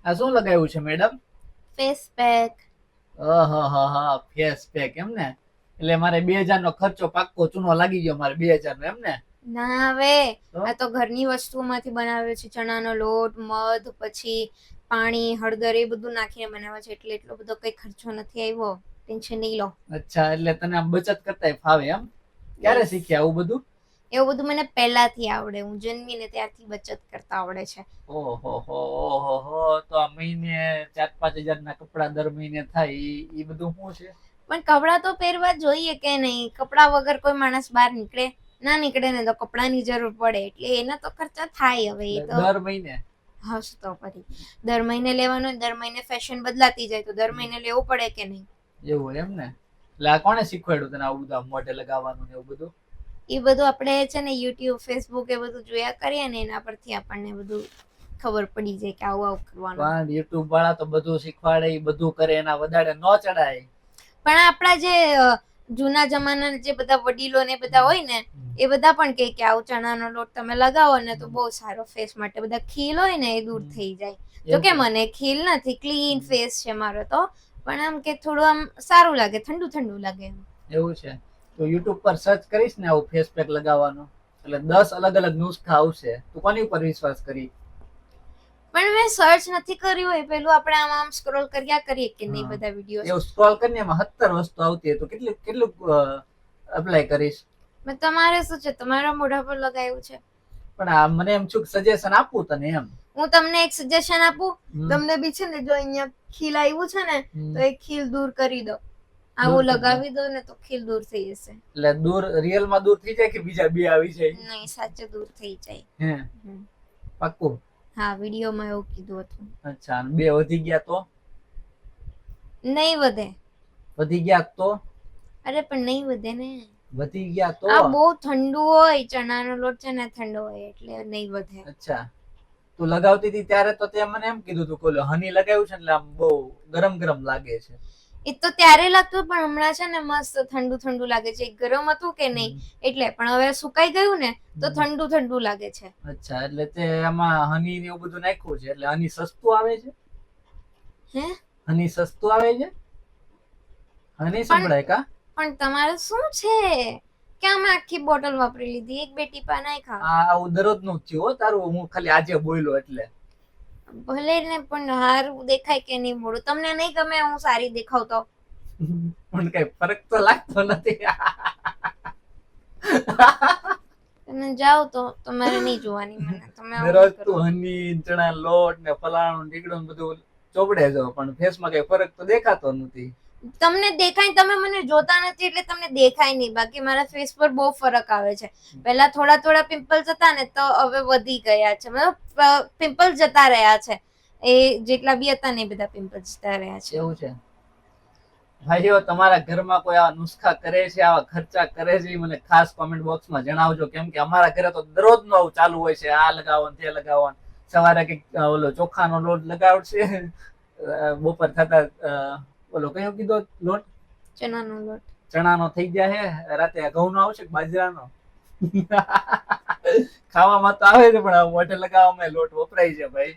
આ શું લગાવ્યું છે મેડમ? Face pack. હા, ફેસ પેક એમ ને? એટલે મારે 2000 નો ખર્ચો પાક્કો ચૂનો લાગી ગયો મારે 2000 નો એમ ને? ના હવે તો આ તો ઘરની વસ્તુઓમાંથી બનાવ્યો છે. ચણાનો લોટ, મધ, પછી પાણી, હળદર એ બધું નાખીને બનાવ્યો છે, એટલે એટલો બધો કઈ ખર્ચો નથી આવ્યો. ટેન્શન નહીં લો. અચ્છા, એટલે તને આમ બચત કરતાય ફાવે એમ? ક્યારે યસ, શીખ્યા આવું બધું? એવું બધું મને પહેલાથી આવડે. હું જન્મીને ત્યારથી બચત કરતા આવડે છે. ઓહો, તો આ મહિને 4-5 હજાર ના કપડા દર મહિને થાય ઈ બધું શું છે? પણ કપડાં તો પહેરવા જોઈએ કે નહીં? કપડાં વગર કોઈ માણસ બહાર નીકળે? ના નીકળે ને તો કપડાની જરૂર પડે, એટલે એના તો ખર્ચા થાય. હવે એ તો દર મહિને? હશ તો પછી દર મહિને લેવાનું હોય, દર મહિને ફેશન બદલાતી જાય તો દર મહિને લેવું પડે કે નહીં? એવું એમ ને? એટલે આ કોણે શીખવાડ્યું તને આવું બધું મોઢે લગાવવાનું ને એવું બધું? એ બધું આપણે છે ને યુટ્યુબ, ફેસબુક એ બધું જોયા કરીએ ને, એના પરથી આપણને બધું ખબર પડી જાય કે આવું આવું કરવાનું. પણ યુટ્યુબ વાળા તો બધું શીખવાડે, ઈ બધું કરે, એના વધારે ન ચડાય. પણ આપણા જે જૂના જમાનાના જે બધા વડીલો ને બધા હોય ને, એ બધા પણ કહે કે આવું ચણાનો લોટ તમે લગાવો ને તો બહુ સારો ફેસ માટે. બધા ખીલ હોય ને એ દૂર થઈ જાય. જો કે મને ખીલ નથી, ક્લીન ફેસ છે મારો તો, પણ આમ કે થોડું આમ સારું લાગે, ઠંડુ ઠંડુ લાગે. એવું છે? તો યુટ્યુબ પર સર્ચ કરીશ ને આવું ફેસ પેક લગાવવાનું, એટલે 10 અલગ અલગ નુસ્ખા આવશે. તું કોની ઉપર વિશ્વાસ કરી? પણ મેં સર્ચ નથી કર્યું હોય. પેલું આપણે આમ સ્ક્રોલ કર્યા કરીએ કે નહીં બધા વિડીયો. એવું સ્ક્રોલ કરીને એમાં 70 વસ્તુ આવતી હોય તો કેટલું કેટલું એપ્લાય કરીશ? મેં તમારે શું છે, તમારા મોઢા પર લગાવ્યું છે. પણ આ મને એમ છું કે સજેશન આપું તને એમ. હું તમને એક સજેશન આપું. તમને બી છે ને, જો અહીંયા ખીલ આવ્યું છે ને, તો એ ખીલ દૂર કરી દો. આવું લગાવી દો ને તો ખીલ દૂર થઈ જશે. એટલે દૂર રિયલ માં દૂર થઈ જાય કે બીજા બે આવી જાય? નહીં, સાચે દૂર થઈ જાય. હે? પાક્કું? હા, વિડીયોમાં એવું કીધું હતું. અચ્છા, બે વધી ગયા તો? નહીં વધે. વધી ગયા તો? અરે પણ નહીં વધે ને. વધી ગયા તો? આ બહુ ઠંડુ હોય, ચણાનો લોટ છે ને ઠંડો હોય, એટલે નહીં વધે. અચ્છા, તું લગાવતી હતી ત્યારે તો તે મને એમ કીધું તું કે હની લગાવ્યું છે એટલે આમ બહુ ગરમ ગરમ લાગે છે. એ તો ત્યારે લાગતું, પણ હમણાં છે ને મસ્ત ઠંડુ ઠંડુ લાગે છે. ગરમ હતું કે નહીં એટલે, પણ હવે સુકાઈ ગયું ને તો ઠંડુ ઠંડુ લાગે છે. અચ્છા, એટલે તે આમાં હની ને એવું બધું નાખ્યું છે, એટલે હની સસ્તું આવે છે? હે? હની સસ્તું આવે છે? હની સંભળાય કા? પણ તમારે શું છે કે આમાં આખી બોટલ વાપરી લીધી, એક બે ટીપા નાખ્યા. આ આવું દરરોજ નું થયું હો તારું. હું ખાલી આજે બોલ્યો એટલે. ભલે ને, પણ સારું દેખાય કે નહીં મોડું? તમને નહીં ગમે હું સારી દેખાવ તો? પણ કઈ ફરક તો લાગતો નથી. તમે જાઓ તો તમારે નહીં જોવાની મને. તમે દરરોજ તું હની, ચણા લોટ ને ફલાણું ઢીકડું બધું ચોપડે જો, પણ ફેસ માં કઈ ફરક તો દેખાતો નથી. તમને દેખાય, તમે મને જોતા નથી એટલે તમને દેખાય નહીં. બાકી મારા ફેસ પર બહુ ફરક આવે છે. પહેલા થોડા થોડા પિમ્પલ્સ હતા ને, તો હવે વધી ગયા છે. મતલબ પિમ્પલ્સ જતા રહ્યા છે. એ જેટલા બી હતા ને એ બધા પિમ્પલ્સ જતા રહ્યા છે. એવું છે? ભાઈઓ, તમારા ઘરમાં કોઈ આવા નુસ્ખા કરે છે, આવા ખર્ચા કરે છે, મને ખાસ કોમેન્ટ બોક્સમાં જણાવજો. કેમ કે અમારા ઘરે તો દરરોજ નું આવું ચાલુ હોય છે. આ લગાવો તે લગાવો. સવારે કઈક ઓલો ચોખાનો લોટ લગાવશે, બપોર થતા ઓલો કયો કીધો લોટ? ચણાનો લોટ. ચણાનો થઈ જાય છે. રાતે ઘઉંનો આવશે કે બાજરાનો? ખાવામાં તો આવે છે, પણ મોઢે લગાવવામાં લોટ વપરાય છે ભાઈ.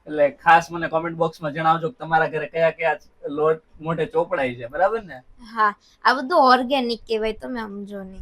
એટલે ખાસ મને કોમેન્ટ બોક્સમાં જણાવજો કે તમારા ઘરે કયા કયા લોટ મોઢે ચોપડાય છે. બરાબર ને? હા, આ બધું ઓર્ગેનિક કહેવાય, તમે સમજો નહીં.